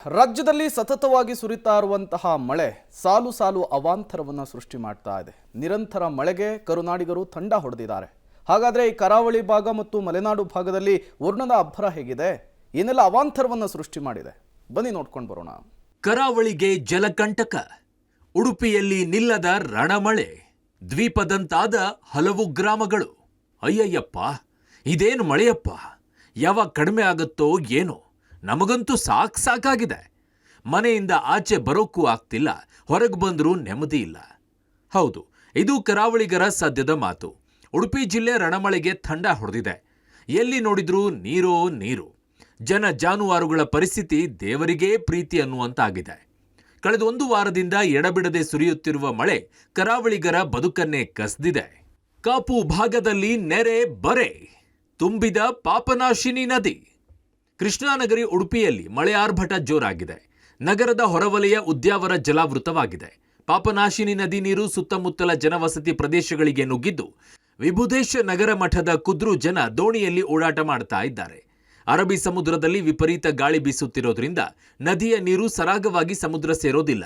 ರಾಜ್ಯದಲ್ಲಿ ಸತತವಾಗಿ ಸುರಿತಾ ಇರುವಂತಹ ಮಳೆ ಸಾಲು ಸಾಲು ಅವಾಂತರವನ್ನು ಸೃಷ್ಟಿ ಮಾಡ್ತಾ ಇದೆ. ನಿರಂತರ ಮಳೆಗೆ ಕರುನಾಡಿಗರು ತಂಡ ಹೊಡೆದಿದ್ದಾರೆ. ಹಾಗಾದ್ರೆ ಈ ಕರಾವಳಿ ಭಾಗ ಮತ್ತು ಮಲೆನಾಡು ಭಾಗದಲ್ಲಿ ವರ್ಣದ ಅಬ್ಬರ ಹೇಗಿದೆ, ಏನೆಲ್ಲ ಅವಾಂತರವನ್ನು ಸೃಷ್ಟಿ ಮಾಡಿದೆ, ಬನ್ನಿ ನೋಡ್ಕೊಂಡು ಬರೋಣ. ಕರಾವಳಿಗೆ ಜಲಕಂಟಕ, ಉಡುಪಿಯಲ್ಲಿ ನಿಲ್ಲದ ರಣಮಳೆ, ದ್ವೀಪದಂತಾದ ಹಲವು ಗ್ರಾಮಗಳು. ಅಯ್ಯಯ್ಯಪ್ಪ, ಇದೇನು ಮಳೆಯಪ್ಪ, ಯಾವಾಗ ಕಡಿಮೆ ಆಗುತ್ತೋ ಏನೋ, ನಮಗಂತೂ ಸಾಕಾಗಿದೆ. ಮನೆಯಿಂದ ಆಚೆ ಬರೋಕ್ಕೂ ಆಗ್ತಿಲ್ಲ, ಹೊರಗೆ ಬಂದರೂ ನೆಮ್ಮದಿ ಇಲ್ಲ. ಹೌದು, ಇದು ಕರಾವಳಿಗರ ಸದ್ಯದ ಮಾತು. ಉಡುಪಿ ಜಿಲ್ಲೆ ರಣಮಳೆಗೆ ತಂಡ ಹೊಡೆದಿದೆ. ಎಲ್ಲಿ ನೋಡಿದ್ರೂ ನೀರೋ ನೀರು. ಜನ ಜಾನುವಾರುಗಳ ಪರಿಸ್ಥಿತಿ ದೇವರಿಗೇ ಪ್ರೀತಿ ಅನ್ನುವಂತಾಗಿದೆ. ಕಳೆದ ಒಂದು ವಾರದಿಂದ ಎಡಬಿಡದೆ ಸುರಿಯುತ್ತಿರುವ ಮಳೆ ಕರಾವಳಿಗರ ಬದುಕನ್ನೇ ಕಸ್ದಿದೆ. ಕಾಪು ಭಾಗದಲ್ಲಿ ನೆರೆ ಬರೆ ತುಂಬಿದ ಪಾಪನಾಶಿನಿ ನದಿ. ಕೃಷ್ಣಾನಗರಿ ಉಡುಪಿಯಲ್ಲಿ ಮಳೆ ಆರ್ಭಟ ಜೋರಾಗಿದೆ. ನಗರದ ಹೊರವಲಯ ಉದ್ಯಾವರ ಜಲಾವೃತವಾಗಿದೆ. ಪಾಪನಾಶಿನಿ ನದಿ ನೀರು ಸುತ್ತಮುತ್ತಲ ಜನವಸತಿ ಪ್ರದೇಶಗಳಿಗೆ ನುಗ್ಗಿದ್ದು, ವಿಭುದೇಶ ನಗರ ಮಠದ ಕುದ್ರು ಜನ ದೋಣಿಯಲ್ಲಿ ಓಡಾಟ ಮಾಡ್ತಾ ಇದ್ದಾರೆ. ಅರಬ್ಬಿ ಸಮುದ್ರದಲ್ಲಿ ವಿಪರೀತ ಗಾಳಿ ಬೀಸುತ್ತಿರೋದ್ರಿಂದ ನದಿಯ ನೀರು ಸರಾಗವಾಗಿ ಸಮುದ್ರ ಸೇರೋದಿಲ್ಲ.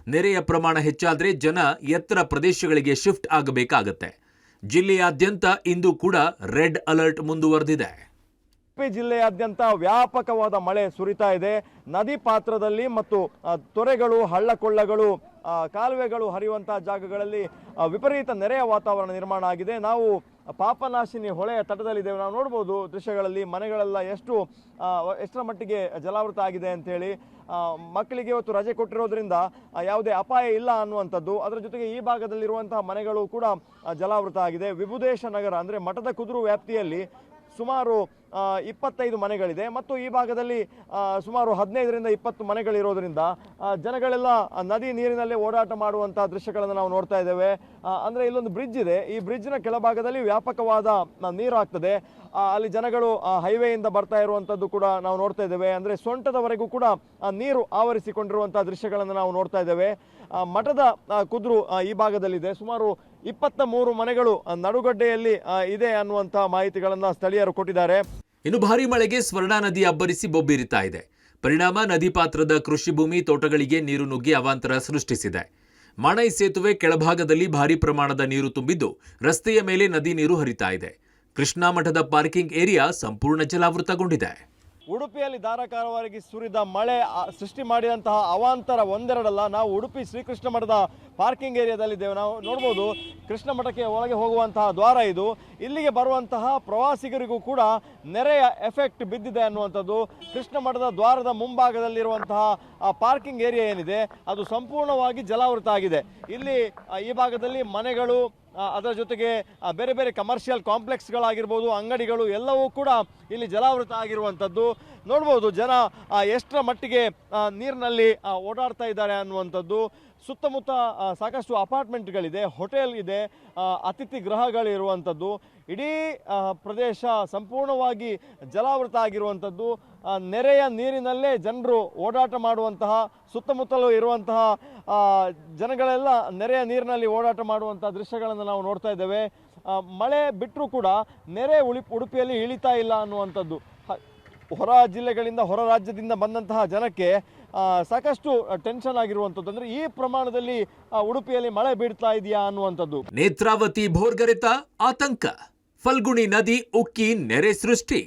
ನೆರೆಯ ಪ್ರಮಾಣ ಹೆಚ್ಚಾದರೆ ಜನ ಎತ್ತರ ಪ್ರದೇಶಗಳಿಗೆ ಶಿಫ್ಟ್ ಆಗಬೇಕಾಗತ್ತೆ. ಜಿಲ್ಲೆಯಾದ್ಯಂತ ಇಂದು ಕೂಡ ರೆಡ್ ಅಲರ್ಟ್ ಮುಂದುವರೆದಿದೆ. ಉಡುಪಿ ಜಿಲ್ಲೆಯಾದ್ಯಂತ ವ್ಯಾಪಕವಾದ ಮಳೆ ಸುರಿತಾ ಇದೆ. ನದಿ ಪಾತ್ರದಲ್ಲಿ ಮತ್ತು ತೊರೆಗಳು, ಹಳ್ಳಕೊಳ್ಳಗಳು, ಕಾಲುವೆಗಳು ಹರಿಯುವಂತಹ ಜಾಗಗಳಲ್ಲಿ ವಿಪರೀತ ನೆರೆಯ ವಾತಾವರಣ ನಿರ್ಮಾಣ ಆಗಿದೆ. ನಾವು ಪಾಪನಾಶಿನಿ ಹೊಳೆಯ ತಟದಲ್ಲಿದ್ದೇವೆ. ನಾವು ನೋಡ್ಬೋದು ದೃಶ್ಯಗಳಲ್ಲಿ ಮನೆಗಳೆಲ್ಲ ಎಷ್ಟರ ಮಟ್ಟಿಗೆ ಜಲಾವೃತ ಆಗಿದೆ ಅಂತೇಳಿ. ಮಕ್ಕಳಿಗೆ ಇವತ್ತು ರಜೆ ಕೊಟ್ಟಿರೋದ್ರಿಂದ ಯಾವುದೇ ಅಪಾಯ ಇಲ್ಲ ಅನ್ನುವಂಥದ್ದು. ಅದರ ಜೊತೆಗೆ ಈ ಭಾಗದಲ್ಲಿರುವಂತಹ ಮನೆಗಳು ಕೂಡ ಜಲಾವೃತ ಆಗಿದೆ. ವಿಭುದೇಶ ನಗರ ಅಂದರೆ ಮಠದ ಕುದ್ರು ವ್ಯಾಪ್ತಿಯಲ್ಲಿ ಸುಮಾರು 25 ಮನೆಗಳಿದೆ ಮತ್ತು ಈ ಭಾಗದಲ್ಲಿ ಸುಮಾರು 15ರಿಂದ 20 ಮನೆಗಳಿರೋದ್ರಿಂದ ಜನಗಳೆಲ್ಲ ನದಿ ನೀರಿನಲ್ಲೇ ಓಡಾಟ ಮಾಡುವಂತಹ ದೃಶ್ಯಗಳನ್ನು ನಾವು ನೋಡ್ತಾ ಇದ್ದೇವೆ. ಅಂದರೆ ಇಲ್ಲೊಂದು ಬ್ರಿಡ್ಜ್ ಇದೆ. ಈ ಬ್ರಿಡ್ಜ್ನ ಕೆಳಭಾಗದಲ್ಲಿ ವ್ಯಾಪಕವಾದ ನೀರು ಆಗ್ತದೆ. ಅಲ್ಲಿ ಜನಗಳು ಹೈವೇಯಿಂದ ಬರ್ತಾ ಇರುವಂಥದ್ದು ಕೂಡ ನಾವು ನೋಡ್ತಾ ಇದ್ದೇವೆ. ಅಂದರೆ ಸೊಂಟದವರೆಗೂ ಕೂಡ ನೀರು ಆವರಿಸಿಕೊಂಡಿರುವಂತಹ ದೃಶ್ಯಗಳನ್ನು ನಾವು ನೋಡ್ತಾ ಇದ್ದೇವೆ. ಮಠದ ಕುದ್ರು ಈ ಭಾಗದಲ್ಲಿದೆ. ಸುಮಾರು 23 ಮನೆಗಳು ನಡುಗಡ್ಡೆಯಲ್ಲಿ ಇದೆ ಅನ್ನುವಂತಹ ಮಾಹಿತಿಗಳನ್ನು ಸ್ಥಳೀಯರು ಕೊಟ್ಟಿದ್ದಾರೆ. ಇನ್ನು ಭಾರಿ ಮಳೆಗೆ ಸ್ವರ್ಣಾ ನದಿ ಅಬ್ಬರಿಸಿ ಬೊಬ್ಬಿರಿತಾ ಇದೆ. ಪರಿಣಾಮ ನದಿ ಪಾತ್ರದ ಕೃಷಿ ಭೂಮಿ, ತೋಟಗಳಿಗೆ ನೀರು ನುಗ್ಗಿ ಅವಾಂತರ ಸೃಷ್ಟಿಸಿದೆ. ಮಾಣೈ ಸೇತುವೆ ಕೆಳಭಾಗದಲ್ಲಿ ಭಾರಿ ಪ್ರಮಾಣದ ನೀರು ತುಂಬಿದ್ದು, ರಸ್ತೆಯ ಮೇಲೆ ನದಿ ನೀರು ಹರಿತಾ ಇದೆ. ಕೃಷ್ಣಾ ಮಠದ ಪಾರ್ಕಿಂಗ್ ಏರಿಯಾ ಸಂಪೂರ್ಣ ಜಲಾವೃತಗೊಂಡಿದೆ. ಉಡುಪಿಯಲ್ಲಿ ಧಾರಾಕಾರವಾಗಿ ಸುರಿದ ಮಳೆ ಸೃಷ್ಟಿ ಮಾಡಿದಂತಹ ಅವಾಂತರ ಒಂದೆರಡಲ್ಲ. ನಾವು ಉಡುಪಿ ಶ್ರೀಕೃಷ್ಣ ಮಠದ ಪಾರ್ಕಿಂಗ್ ಏರಿಯಾದಲ್ಲಿದ್ದೇವೆ. ನಾವು ನೋಡ್ಬೋದು, ಕೃಷ್ಣ ಮಠಕ್ಕೆ ಒಳಗೆ ಹೋಗುವಂತಹ ದ್ವಾರ ಇದು. ಇಲ್ಲಿಗೆ ಬರುವಂತಹ ಪ್ರವಾಸಿಗರಿಗೂ ಕೂಡ ನೆರೆಯ ಎಫೆಕ್ಟ್ ಬಿದ್ದಿದೆ ಅನ್ನುವಂಥದ್ದು. ಕೃಷ್ಣ ಮಠದ ದ್ವಾರದ ಮುಂಭಾಗದಲ್ಲಿರುವಂತಹ ಪಾರ್ಕಿಂಗ್ ಏರಿಯಾ ಏನಿದೆ ಅದು ಸಂಪೂರ್ಣವಾಗಿ ಜಲಾವೃತ ಆಗಿದೆ. ಇಲ್ಲಿ ಈ ಭಾಗದಲ್ಲಿ ಮನೆಗಳು, ಅದರ ಜೊತೆಗೆ ಬೇರೆ ಬೇರೆ ಕಮರ್ಷಿಯಲ್ ಕಾಂಪ್ಲೆಕ್ಸ್ಗಳಾಗಿರ್ಬೋದು, ಅಂಗಡಿಗಳು ಎಲ್ಲವೂ ಕೂಡ ಇಲ್ಲಿ ಜಲಾವೃತ ಆಗಿರುವಂಥದ್ದು. ನೋಡ್ಬೋದು ಜನ ಎಷ್ಟರ ಮಟ್ಟಿಗೆ ನೀರಿನಲ್ಲಿ ಓಡಾಡ್ತಾ ಇದ್ದಾರೆ ಅನ್ನುವಂಥದ್ದು. ಸುತ್ತಮುತ್ತ ಸಾಕಷ್ಟು ಅಪಾರ್ಟ್ಮೆಂಟ್ಗಳಿದೆ, ಹೋಟೆಲ್ ಇದೆ, ಅತಿಥಿ ಗೃಹಗಳಿರುವಂಥದ್ದು. ಇಡೀ ಪ್ರದೇಶ ಸಂಪೂರ್ಣವಾಗಿ ಜಲಾವೃತ ಆಗಿರುವಂಥದ್ದು. ನೆರೆಯ ನೀರಿನಲ್ಲೇ ಜನರು ಓಡಾಟ ಮಾಡುವಂತಹ, ಸುತ್ತಮುತ್ತಲೂ ಇರುವಂತಹ ಜನಗಳೆಲ್ಲ ನೆರೆಯ ನೀರಿನಲ್ಲಿ ಓಡಾಟ ಮಾಡುವಂತಹ ದೃಶ್ಯಗಳನ್ನು ನಾವು ನೋಡ್ತಾ ಇದ್ದೇವೆ. ಮಳೆ ಬಿಟ್ಟರೂ ಕೂಡ ನೆರೆ ಉಡುಪಿಯಲ್ಲಿ ಇಳಿತಾ ಇಲ್ಲ ಅನ್ನುವಂಥದ್ದು. ಹೊರ ಜಿಲ್ಲೆಗಳಿಂದ, ಹೊರ ರಾಜ್ಯದಿಂದ ಬಂದಂತಹ ಜನಕ್ಕೆ ಸಾಕಷ್ಟು ಟೆನ್ಷನ್ ಆಗಿರುವಂಥದ್ದು. ಅಂದರೆ ಈ ಪ್ರಮಾಣದಲ್ಲಿ ಉಡುಪಿಯಲ್ಲಿ ಮಳೆ ಬೀಳ್ತಾ ಇದೆಯಾ ಅನ್ನುವಂಥದ್ದು. ನೇತ್ರಾವತಿ ಭೋರ್ಗರೆತ ಆತಂಕ, ಫಲ್ಗುಣಿ ನದಿ ಉಕ್ಕಿ ನೆರೆ ಸೃಷ್ಟಿ.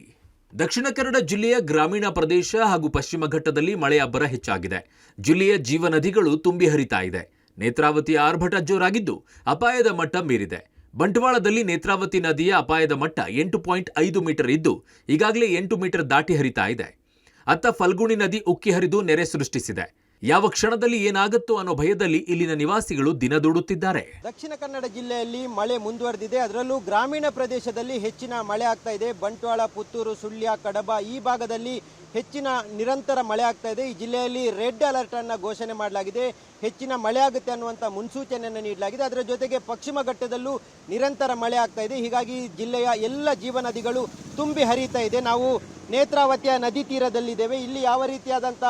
ದಕ್ಷಿಣ ಕನ್ನಡ ಜಿಲ್ಲೆಯ ಗ್ರಾಮೀಣ ಪ್ರದೇಶ ಹಾಗೂ ಪಶ್ಚಿಮ ಘಟ್ಟದಲ್ಲಿ ಮಳೆ ಅಬ್ಬರ ಹೆಚ್ಚಾಗಿದೆ. ಜಿಲ್ಲೆಯ ಜೀವನದಿಗಳು ತುಂಬಿ ಹರಿತಾ ಇದೆ. ನೇತ್ರಾವತಿಯ ಆರ್ಭಟ ಜೋರಾಗಿದ್ದು ಅಪಾಯದ ಮಟ್ಟ ಮೀರಿದೆ. ಬಂಟ್ವಾಳದಲ್ಲಿ ನೇತ್ರಾವತಿ ನದಿಯ ಅಪಾಯದ ಮಟ್ಟ 8.5 ಮೀಟರ್ ಇದ್ದು ಈಗಾಗಲೇ 8 ಮೀಟರ್ ದಾಟಿ ಹರಿತಾ ಇದೆ. ಅತ್ತ ಫಲ್ಗುಣಿ ನದಿ ಉಕ್ಕಿ ಹರಿದು ನೆರೆ ಸೃಷ್ಟಿಸಿದೆ. ಯಾವ ಕ್ಷಣದಲ್ಲಿ ಏನಾಗುತ್ತೋ ಅನ್ನೋ ಭಯದಲ್ಲಿ ಇಲ್ಲಿನ ನಿವಾಸಿಗಳು ದಿನದೂಡುತ್ತಿದ್ದಾರೆ. ದಕ್ಷಿಣ ಕನ್ನಡ ಜಿಲ್ಲೆಯಲ್ಲಿ ಮಳೆ ಮುಂದುವರೆದಿದೆ. ಅದರಲ್ಲೂ ಗ್ರಾಮೀಣ ಪ್ರದೇಶದಲ್ಲಿ ಹೆಚ್ಚಿನ ಮಳೆ ಆಗ್ತಾ ಇದೆ. ಬಂಟ್ವಾಳ, ಪುತ್ತೂರು, ಸುಳ್ಯ, ಕಡಬ ಈ ಭಾಗದಲ್ಲಿ ಹೆಚ್ಚಿನ ನಿರಂತರ ಮಳೆ ಆಗ್ತಾ ಇದೆ. ಈ ಜಿಲ್ಲೆಯಲ್ಲಿ ರೆಡ್ ಅಲರ್ಟ್ ಅನ್ನು ಘೋಷಣೆ ಮಾಡಲಾಗಿದೆ. ಹೆಚ್ಚಿನ ಮಳೆ ಆಗುತ್ತೆ ಅನ್ನುವಂಥ ಮುನ್ಸೂಚನೆಯನ್ನು ನೀಡಲಾಗಿದೆ. ಅದರ ಜೊತೆಗೆ ಪಶ್ಚಿಮ ಘಟ್ಟದಲ್ಲೂ ನಿರಂತರ ಮಳೆ ಆಗ್ತಾ ಇದೆ. ಹೀಗಾಗಿ ಜಿಲ್ಲೆಯ ಎಲ್ಲ ಜೀವನದಿಗಳು ತುಂಬಿ ಹರಿತಾ ಇದೆ. ನಾವು ನೇತ್ರಾವತಿಯ ನದಿ ತೀರದಲ್ಲಿದ್ದೇವೆ. ಇಲ್ಲಿ ಯಾವ ರೀತಿಯಾದಂಥ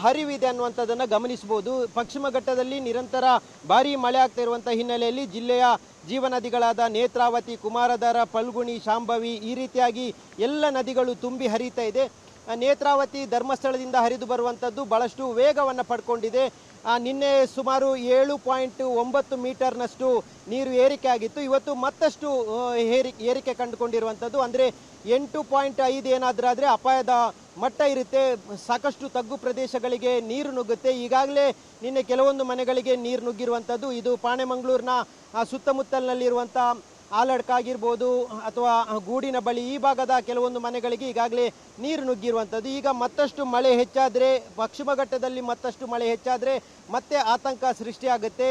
ಹರಿವಿದೆ ಅನ್ನುವಂಥದ್ದನ್ನು ಗಮನಿಸಬಹುದು. ಪಶ್ಚಿಮ ಘಟ್ಟದಲ್ಲಿ ನಿರಂತರ ಭಾರೀ ಮಳೆ ಆಗ್ತಾ ಇರುವಂಥ ಹಿನ್ನೆಲೆಯಲ್ಲಿ ಜಿಲ್ಲೆಯ ಜೀವನದಿಗಳಾದ ನೇತ್ರಾವತಿ, ಕುಮಾರಧಾರ, ಫಲ್ಗುಣಿ, ಶಾಂಭವಿ ಈ ರೀತಿಯಾಗಿ ಎಲ್ಲ ನದಿಗಳು ತುಂಬಿ ಹರಿತಾ ಇದೆ. ನೇತ್ರಾವತಿ ಧರ್ಮಸ್ಥಳದಿಂದ ಹರಿದು ಬರುವಂಥದ್ದು ಬಹಳಷ್ಟು ವೇಗವನ್ನು ಪಡ್ಕೊಂಡಿದೆ. ನಿನ್ನೆ ಸುಮಾರು 7.9 ಮೀಟರ್ನಷ್ಟು ನೀರು ಏರಿಕೆ ಆಗಿತ್ತು. ಇವತ್ತು ಮತ್ತಷ್ಟು ಏರಿಕೆ ಕಂಡುಕೊಂಡಿರುವಂಥದ್ದು. ಅಂದರೆ 8.5 ಏನಾದರೂ ಅಪಾಯದ ಮಟ್ಟ ಇರುತ್ತೆ. ಸಾಕಷ್ಟು ತಗ್ಗು ಪ್ರದೇಶಗಳಿಗೆ ನೀರು ನುಗ್ಗುತ್ತೆ. ಈಗಾಗಲೇ ನಿನ್ನೆ ಕೆಲವೊಂದು ಮನೆಗಳಿಗೆ ನೀರು ನುಗ್ಗಿರುವಂಥದ್ದು. ಇದು ಪಾಣೆಮಂಗಳೂರಿನ ಸುತ್ತಮುತ್ತಲಿನಲ್ಲಿರುವಂಥ ಆಲಡ್ಕ ಆಗಿರ್ಬೋದು ಅಥವಾ ಗೂಡಿನ ಬಳಿ ಈ ಭಾಗದ ಕೆಲವೊಂದು ಮನೆಗಳಿಗೆ ಈಗಾಗಲೇ ನೀರು ನುಗ್ಗಿರುವಂಥದ್ದು. ಈಗ ಮತ್ತಷ್ಟು ಮಳೆ ಹೆಚ್ಚಾದರೆ, ಪಶ್ಚಿಮ ಘಟ್ಟದಲ್ಲಿ ಮತ್ತಷ್ಟು ಮಳೆ ಹೆಚ್ಚಾದರೆ ಮತ್ತೆ ಆತಂಕ ಸೃಷ್ಟಿಯಾಗುತ್ತೆ.